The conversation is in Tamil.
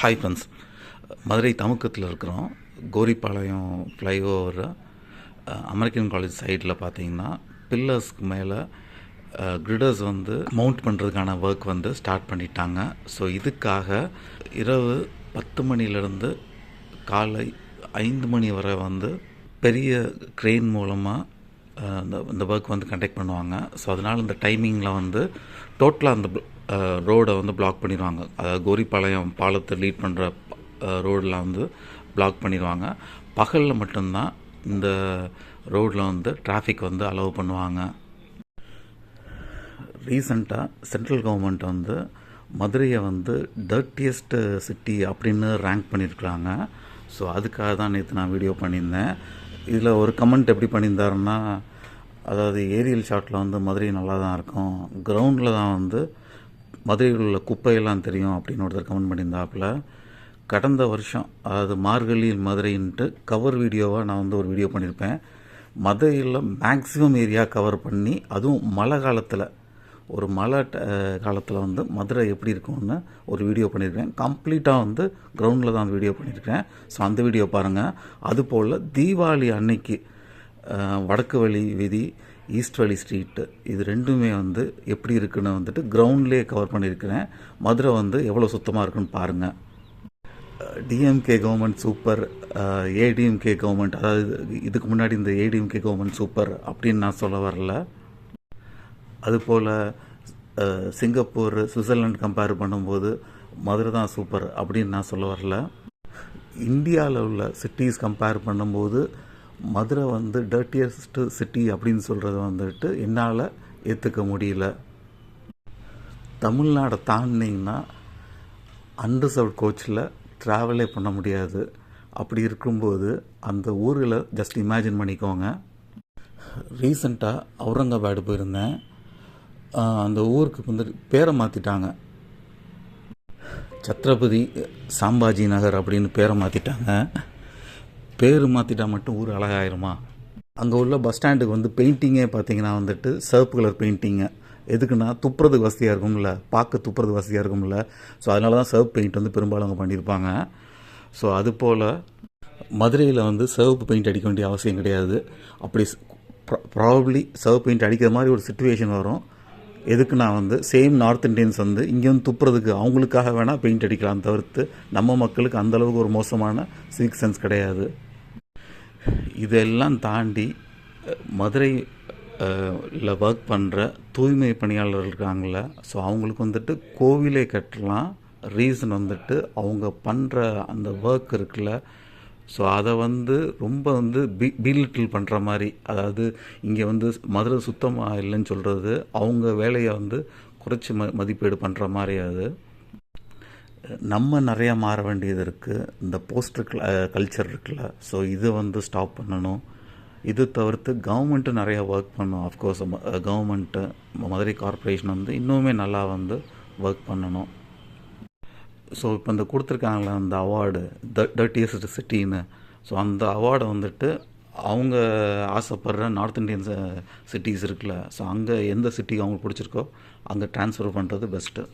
ஹாய் ஃப்ரெண்ட்ஸ், மதுரை தமுக்கத்தில் இருக்கிறோம். கோரிப்பாளையம் ஃப்ளைஓவர் அமெரிக்கன் காலேஜ் சைடில் பார்த்தீங்கன்னா பில்லர்ஸ்க்கு மேலே கிரிடர்ஸ் வந்து மவுண்ட் பண்ணுறதுக்கான ஒர்க் வந்து ஸ்டார்ட் பண்ணிட்டாங்க. ஸோ இதுக்காக இரவு 10 மணிலேருந்து காலை 5 மணி வரை வந்து பெரிய க்ரெயின் மூலமாக இந்த ஒர்க் வந்து கண்டக்ட் பண்ணுவாங்க. ஸோ அதனால் இந்த டைமிங்கில் வந்து டோட்டலாக அந்த ரோடை வந்து பிளாக் பண்ணிடுவாங்க. அதாவது கோரிப்பாளையம் பாலத்தை லீட் பண்ணுற ரோடெலாம் வந்து பிளாக் பண்ணிடுவாங்க. பகலில் மட்டும்தான் இந்த ரோடில் வந்து டிராஃபிக் வந்து அலோவ் பண்ணுவாங்க. ரீசண்டாக சென்ட்ரல் கவர்மெண்ட் வந்து மதுரையை வந்து டர்ட்டியஸ்ட் சிட்டி அப்படின்னு ரேங்க் பண்ணியிருக்கிறாங்க. ஸோ அதுக்காக தான் நேற்று நான் வீடியோ பண்ணியிருந்தேன். இதில் ஒரு கமெண்ட் எப்படி பண்ணியிருந்தாருன்னா, அதாவது ஏரியல் ஷாட்டில் வந்து மதுரை நல்லா தான் இருக்கும், கிரவுண்டில் தான் வந்து மதுரையில் உள்ள குப்பையெல்லாம் தெரியும் அப்படின்னு ஒருத்தர் கமெண்ட் பண்ணியிருந்தாப்புல. கடந்த வருஷம், அதாவது மார்கழியில் மதுரைன்ட்டு கவர் வீடியோவாக நான் வந்து ஒரு வீடியோ பண்ணியிருப்பேன். மதுரையில் மேக்ஸிமம் ஏரியா கவர் பண்ணி, அதுவும் மழை காலத்தில், ஒரு மழை காலத்தில் வந்து மதுரை எப்படி இருக்கும்னு ஒரு வீடியோ பண்ணியிருக்கேன். கம்ப்ளீட்டாக வந்து கிரவுண்டில் தான் அந்த வீடியோ பண்ணியிருக்கேன். ஸோ அந்த வீடியோ பாருங்கள். அதுபோல் தீபாவளி அன்னைக்கு வடக்கு வழி வீதி, ஈஸ்ட் வழி ஸ்ட்ரீட்டு, இது ரெண்டுமே வந்து எப்படி இருக்குன்னு வந்துட்டு கிரவுண்ட்லேயே கவர் பண்ணியிருக்கிறேன். மதுரை வந்து எவ்வளோ சுத்தமாக இருக்குன்னு பாருங்கள். DMK government super, ADMK government, அதாவது இதுக்கு முன்னாடி இந்த ஏடிஎம்கே கவர்மெண்ட் சூப்பர் அப்படின்னு நான் சொல்ல வரல. அதுபோல் சிங்கப்பூர், சுவிட்சர்லாண்ட் கம்பேர் பண்ணும்போது மதுரை தான் சூப்பர் அப்படின்னு நான் சொல்ல வரல. இந்தியாவில் உள்ள சிட்டிஸ் கம்பேர் பண்ணும்போது மதுரை வந்து டர்ட்டியஸ்ட் சிட்டி அப்படின்னு சொல்கிறத வந்துட்டு என்னால் ஏற்றுக்க முடியல. தமிழ்நாடை தாண்டினீங்கன்னா அன்ரிசர்வ்ட் கோச்சில் ட்ராவலே பண்ண முடியாது. அப்படி இருக்கும்போது அந்த ஊரில் ஜஸ்ட் இமேஜின் பண்ணிக்கோங்க. ரீசண்டாக அவுரங்காபாடு போயிருந்தேன். அந்த ஊருக்கு வந்து பேரை மாற்றிட்டாங்க. சத்ரபதி சாம்பாஜி நகர் அப்படின்னு பேரை மாற்றிட்டாங்க. பேர் மாற்றிட்டா மட்டும் ஊர் அழகாயிருமா? அங்கே உள்ள பஸ் ஸ்டாண்டுக்கு வந்து பெயிண்டிங்கே பார்த்தீங்கன்னா வந்துட்டு சிவப்பு கலர் பெயிண்டிங்கு. எதுக்குன்னா துப்புறதுக்கு வசதியாக இருக்கும்ல, பார்க்க துப்புறதுக்கு வசதியாக இருக்கும்ல. ஸோ அதனால தான் சிவப்பு பெயிண்ட் வந்து பெரும்பாலும் அங்கே பண்ணியிருப்பாங்க. ஸோ அதுபோல் மதுரையில் வந்து சிவப்பு பெயிண்ட் அடிக்க வேண்டிய அவசியம் கிடையாது. அப்படி ப்ராபப்ளி சிவப்பு பெயிண்ட் அடிக்கிற மாதிரி ஒரு சிச்சுவேஷன் வரும். எதுக்கு நான் வந்து சேம் நார்த் இண்டியன்ஸ் வந்து இங்கே வந்து துப்புறதுக்கு அவங்களுக்காக வேணால் பெயிண்ட் அடிக்கலாம், தவிர்த்து நம்ம மக்களுக்கு அந்தளவுக்கு ஒரு மோசமான சிவிக் சென்ஸ் கிடையாது. இதெல்லாம் தாண்டி மதுரை ஒர்க் பண்ணுற தூய்மை பணியாளர்கள் இருக்காங்கள, ஸோ அவங்களுக்கு வந்துட்டு கோவிலே கட்டலாம். ரீசன் வந்துட்டு அவங்க பண்ணுற அந்த ஒர்க் இருக்குல்ல, ஸோ அதை வந்து ரொம்ப வந்து பிலிட்டில் பண்ணுற மாதிரி, அதாவது இங்கே வந்து மதுரை சுத்தமாக இல்லைன்னு சொல்கிறது, அவங்க வேலையை வந்து குறைச்சி மதிப்பீடு பண்ணுற மாதிரி. அது நம்ம நிறையா மாற வேண்டியது இருக்குது. இந்த போஸ்டர் கல்ச்சர் இருக்குல்ல, ஸோ இது வந்து ஸ்டாப் பண்ணணும். இது தவிர்த்து கவர்மெண்ட்டு நிறையா ஒர்க் பண்ணணும். ஆஃப்கோர்ஸ் கவர்மெண்ட்டு, மதுரை கார்ப்பரேஷன் வந்து இன்னுமே நல்லா வந்து ஒர்க் பண்ணணும். ஸோ இப்போ இந்த கொடுத்துருக்காங்களே அந்த அவார்டு டர்ட்டியஸ்ட் சிட்டின்னு, ஸோ அந்த அவார்டை வந்துட்டு அவங்க ஆசைப்படுற நார்த் இந்தியன் சிட்டிஸ் இருக்குல்ல, ஸோ அங்கே எந்த சிட்டி அவங்களுக்கு பிடிச்சிருக்கோ அங்கே ட்ரான்ஸ்ஃபர் பண்ணுறது பெஸ்ட்டு.